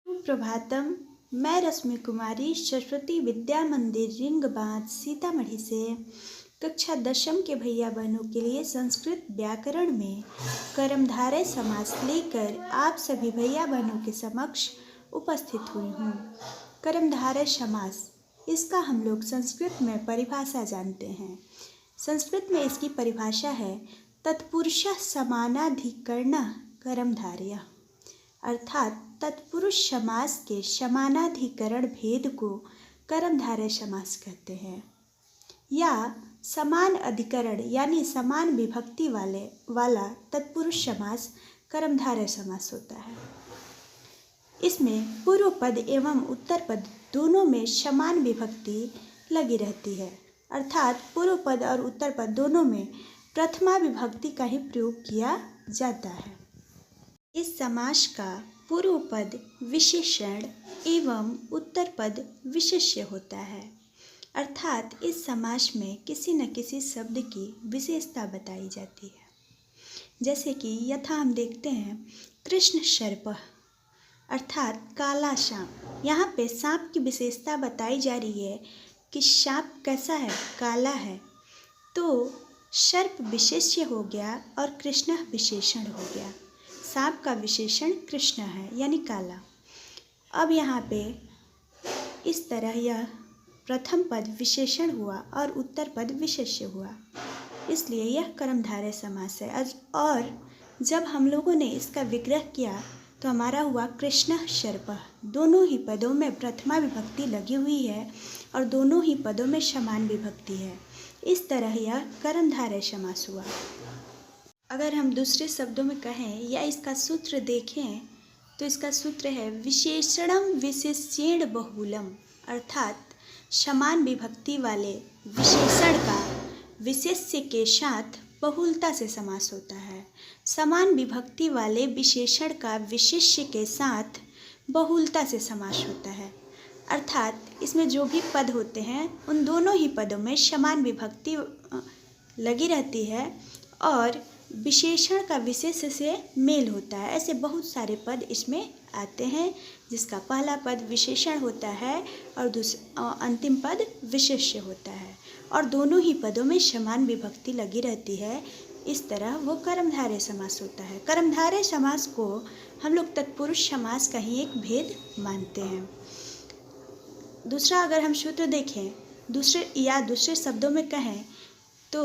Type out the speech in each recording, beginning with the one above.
प्रभातम। मैं रश्मि कुमारी सरस्वती विद्या मंदिर रिंग बांध सीतामढ़ी से कक्षा 10वीं के भैया बहनों के लिए संस्कृत व्याकरण में कर्मधारय समास लेकर आप सभी भैया बहनों के समक्ष उपस्थित हुई हूँ। कर्मधारय समास, इसका हम लोग संस्कृत में परिभाषा जानते हैं। संस्कृत में इसकी परिभाषा है तत्पुरुषः समानाधिकरणः कर्मधारयः, अर्थात तत्पुरुष समास के समानाधिकरण भेद को कर्मधारय समास कहते हैं, या समान अधिकरण यानी समान विभक्ति वाला तत्पुरुष समास कर्मधारय समास होता है। इसमें पूर्व पद एवं उत्तर पद दोनों में समान विभक्ति लगी रहती है, अर्थात पूर्व पद और उत्तर पद दोनों में प्रथमा विभक्ति का ही प्रयोग किया जाता है। इस समास का पूर्व पद विशेषण एवं उत्तर पद विशेष्य होता है, अर्थात इस समास में किसी न किसी शब्द की विशेषता बताई जाती है। जैसे कि यथा हम देखते हैं कृष्ण सर्पः, अर्थात काला सांप। यहाँ पे सांप की विशेषता बताई जा रही है कि सांप कैसा है, काला है, तो सर्प विशेष्य हो गया और कृष्ण विशेषण हो गया। सांप का विशेषण कृष्ण है यानी काला। अब यहाँ पे इस तरह यह प्रथम पद विशेषण हुआ और उत्तर पद विशेष्य हुआ, इसलिए यह कर्मधारय समास है। और जब हम लोगों ने इसका विग्रह किया तो हमारा हुआ कृष्ण सर्पः। दोनों ही पदों में प्रथमा विभक्ति लगी हुई है और दोनों ही पदों में समान विभक्ति है। इस तरह यह कर्मधारय समास हुआ। अगर हम दूसरे शब्दों में कहें या इसका सूत्र देखें तो इसका सूत्र है विशेषणम विशेष्येण बहुलम, अर्थात समान विभक्ति वाले विशेषण का विशेष्य के साथ बहुलता से समास होता है। समान विभक्ति वाले विशेषण का विशेष्य के साथ बहुलता से समास होता है, अर्थात इसमें जो भी पद होते हैं उन दोनों ही पदों में समान विभक्ति लगी रहती है और विशेषण का विशेष से मेल होता है। ऐसे बहुत सारे पद इसमें आते हैं जिसका पहला पद विशेषण होता है और अंतिम पद विशेष्य होता है और दोनों ही पदों में समान विभक्ति लगी रहती है। इस तरह वो कर्मधारय समास होता है। कर्मधारय समास को हम लोग तत्पुरुष समास का ही एक भेद मानते हैं। दूसरा अगर हम सूत्र देखें दूसरे शब्दों में कहें तो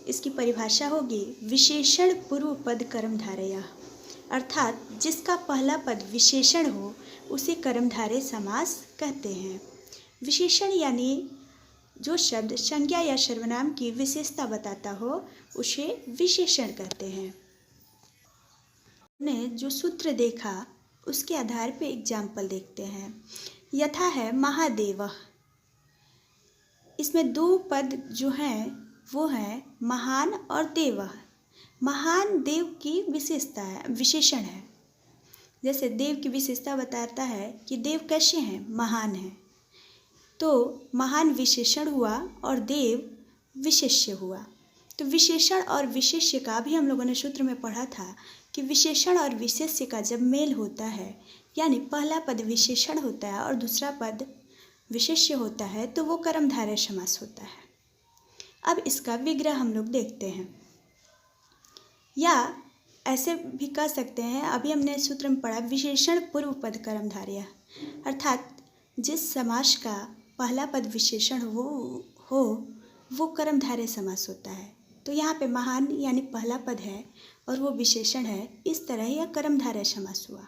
इसकी परिभाषा होगी विशेषण पूर्व पद कर्मधारय, अर्थात जिसका पहला पद विशेषण हो उसे कर्मधारय समास कहते हैं। विशेषण यानी जो शब्द संज्ञा या सर्वनाम की विशेषता बताता हो उसे विशेषण कहते हैं। हमने जो सूत्र देखा उसके आधार पर एग्जाम्पल देखते हैं। यथा है महादेवः, इसमें दो पद जो हैं वो है महान और देवः। महान देव की विशेषता है, विशेषण है। जैसे देव की विशेषता बताता है कि देव कैसे हैं, महान हैं, तो महान विशेषण हुआ और देव विशेष्य हुआ। तो विशेषण और विशेष्य का भी हम लोगों ने सूत्र में पढ़ा था कि विशेषण और विशेष्य का जब मेल होता है यानी पहला पद विशेषण होता है और दूसरा पद विशेष्य होता है तो वो कर्मधारय समास होता है। अब इसका विग्रह हम लोग देखते हैं, या ऐसे भी कह सकते हैं, अभी हमने सूत्र में पढ़ा विशेषण पूर्व पद कर्मधारय, अर्थात जिस समास का पहला पद विशेषण हो वो कर्मधारय समास होता है। तो यहाँ पे महान यानी पहला पद है और वो विशेषण है, इस तरह यह कर्मधारय समास हुआ।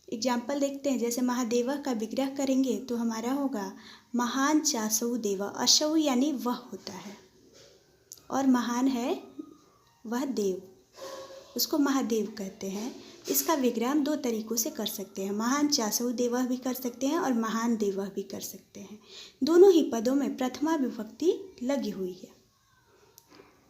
एग्जाम्पल देखते हैं, जैसे महादेव का विग्रह करेंगे तो हमारा होगा महान चासौ देव। असौ यानी वह होता है और महान है वह देव, उसको महादेव कहते हैं। इसका विग्रह हम दो तरीकों से कर सकते हैं, महान चासौ देवः भी कर सकते हैं और महान देवः भी कर सकते हैं। दोनों ही पदों में प्रथमा विभक्ति लगी हुई है।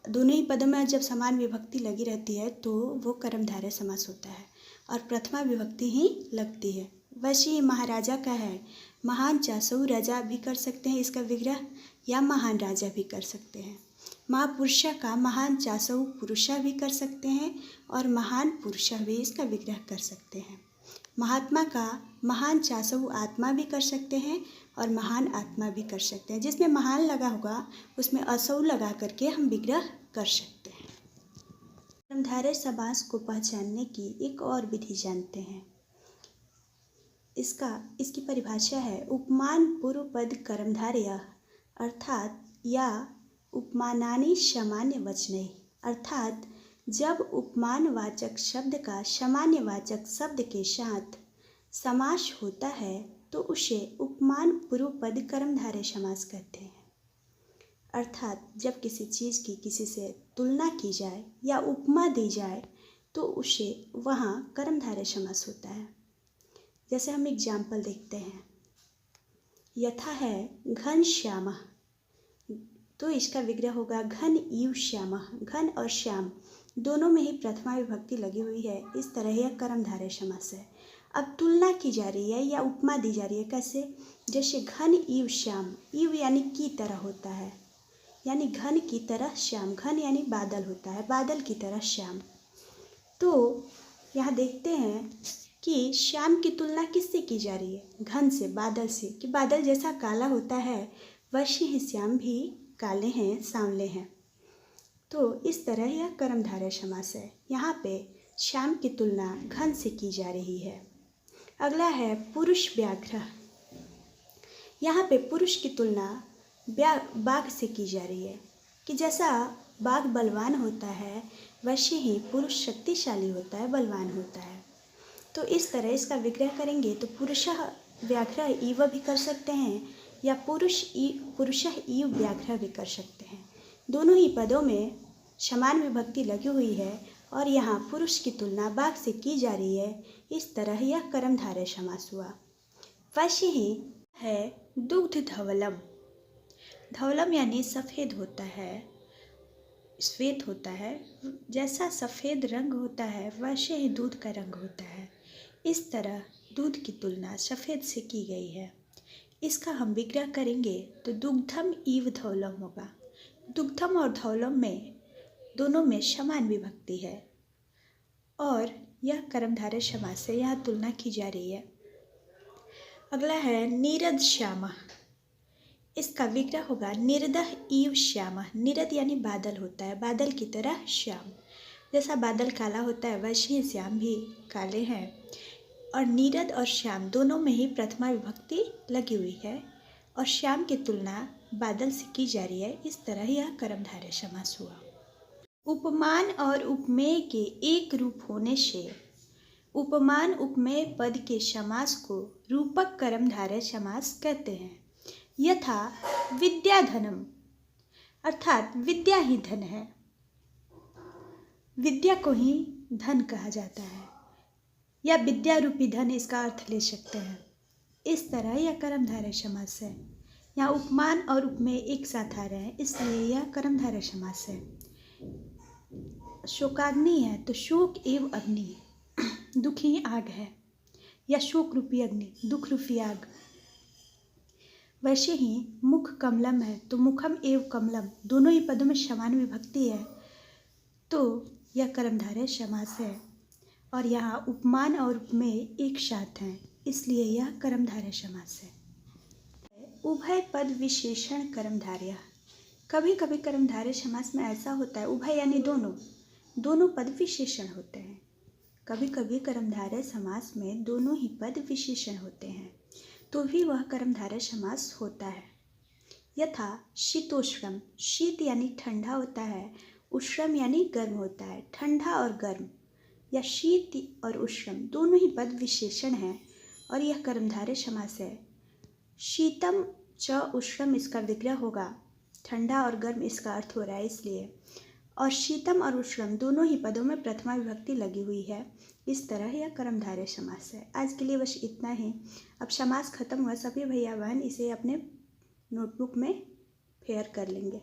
दोनों ही पदों में जब समान विभक्ति लगी रहती है तो वो कर्मधारय समास होता है और प्रथमा विभक्ति ही लगती है। वैसे ही महाराजा का है, महान चासौ राजा भी कर सकते हैं इसका विग्रह, या महान राजा भी कर सकते हैं। महापुरुषा का महान चासौ पुरुषा भी कर सकते हैं और महान पुरुषा भी इसका विग्रह कर सकते हैं। महात्मा का महान चासहु आत्मा भी कर सकते हैं और महान आत्मा भी कर सकते हैं। जिसमें महान लगा होगा उसमें असहु लगा करके हम विग्रह कर सकते हैं। कर्मधारय समास को पहचानने की एक और विधि जानते हैं। इसकी परिभाषा है उपमान पूर्व पद कर्मधारय अर्थात या उपमानानि सामान्य वचने, अर्थात जब उपमानवाचक शब्द का सामान्यवाचक शब्द के साथ समास होता है तो उसे उपमान पूर्व पद कर्मधारय समास कहते हैं। अर्थात जब किसी चीज़ की किसी से तुलना की जाए या उपमा दी जाए तो उसे वहाँ कर्मधारय समास होता है। जैसे हम एग्जाम्पल देखते हैं, यथा है घन श्यामः, तो इसका विग्रह होगा घन इव श्यामः। घन और श्याम दोनों में ही प्रथमा विभक्ति लगी हुई है, इस तरह यह कर्मधारय समास है। अब तुलना की जा रही है या उपमा दी जा रही है, कैसे? जैसे घन इव श्याम, इव यानी की तरह होता है, यानी घन की तरह श्याम। घन यानी बादल होता है, बादल की तरह श्याम। तो यहाँ देखते हैं कि श्याम की तुलना किससे की जा रही है? घन से, बादल से, कि बादल जैसा काला होता है वैसे ही श्याम भी काले हैं, सांवले हैं। तो इस तरह यह कर्मधारय समास है। यहाँ पे श्याम की तुलना घन से की जा रही है। अगला है पुरुष व्याघ्र। यहाँ पे पुरुष की तुलना बाघ से की जा रही है कि जैसा बाघ बलवान होता है वैसे ही पुरुष शक्तिशाली होता है, बलवान होता है। तो इस तरह इसका विग्रह करेंगे तो पुरुषः व्याघ्र इव भी कर सकते हैं या पुरुषः इव व्याघ्र भी कर सकते हैं। दोनों ही पदों में समान विभक्ति लगी हुई है और यहाँ पुरुष की तुलना बाघ से की जा रही है, इस तरह यह कर्मधारय समास हुआ। वैसे ही है दुग्ध धवलम। धवलम यानी सफ़ेद होता है, श्वेत होता है। जैसा सफ़ेद रंग होता है वैसे ही दूध का रंग होता है। इस तरह दूध की तुलना सफ़ेद से की गई है। इसका हम विग्रह करेंगे तो दुग्धम इव धवलम होगा। दुग्धम और धवलम में दोनों में समान विभक्ति है और यह कर्मधारय समास से यहाँ तुलना की जा रही है। अगला है नीरद श्यामः। इसका विग्रह होगा निर्दः इव श्यामः। नीरद यानी बादल होता है, बादल की तरह श्याम। जैसा बादल काला होता है वैसे ही श्याम भी काले हैं। और नीरद और श्याम दोनों में ही प्रथमा विभक्ति लगी हुई है और श्याम की तुलना बादल से की जा रही है, इस तरह यह कर्मधारय समास हुआ। उपमान और उपमेय के एक रूप होने से उपमान उपमेय पद के समास को रूपक कर्मधारय समास कहते हैं। यथा विद्याधनम, अर्थात विद्या ही धन है, विद्या को ही धन कहा जाता है, या विद्या रूपी धन इसका अर्थ ले सकते हैं। इस तरह यह कर्मधारय समास है। यहाँ उपमान और उपमेय एक साथ आ रहे हैं, इसलिए यह कर्मधारय समास है। शोकाग्नि है तो शोक एवं अग्नि, दुखी आग है, या शोक रूपी अग्नि, दुख रूपी आग। वैसे ही मुख कमलम है तो मुखम एवं कमलम, दोनों ही पदों में समान विभक्ति है, तो यह कर्मधारय समास है। और यहाँ उपमान और उपमेय एक साथ हैं, इसलिए यह कर्मधारय समास है। उभय पद विशेषण कर्मधारय। कभी कभी कर्मधारय समास में ऐसा होता है, उभय यानी दोनों पद विशेषण होते हैं। कभी कभी कर्मधारय समास में दोनों ही पद विशेषण होते हैं तो भी वह कर्मधारय समास होता है। यथा शीतोष्णम, शीत यानी ठंडा होता है, उष्णम यानी गर्म होता है। ठंडा और गर्म या शीत और उष्णम दोनों ही पद विशेषण हैं और यह कर्मधारय समास है। शीतम च उष्णम इसका विग्रह होगा, ठंडा और गर्म इसका अर्थ हो रहा है इसलिए। और शीतम और उष्णम दोनों ही पदों में प्रथमा विभक्ति लगी हुई है, इस तरह यह कर्मधारय समास है। आज के लिए बस इतना ही। अब समास खत्म हुआ, सभी भैया बहन इसे अपने नोटबुक में फेयर कर लेंगे।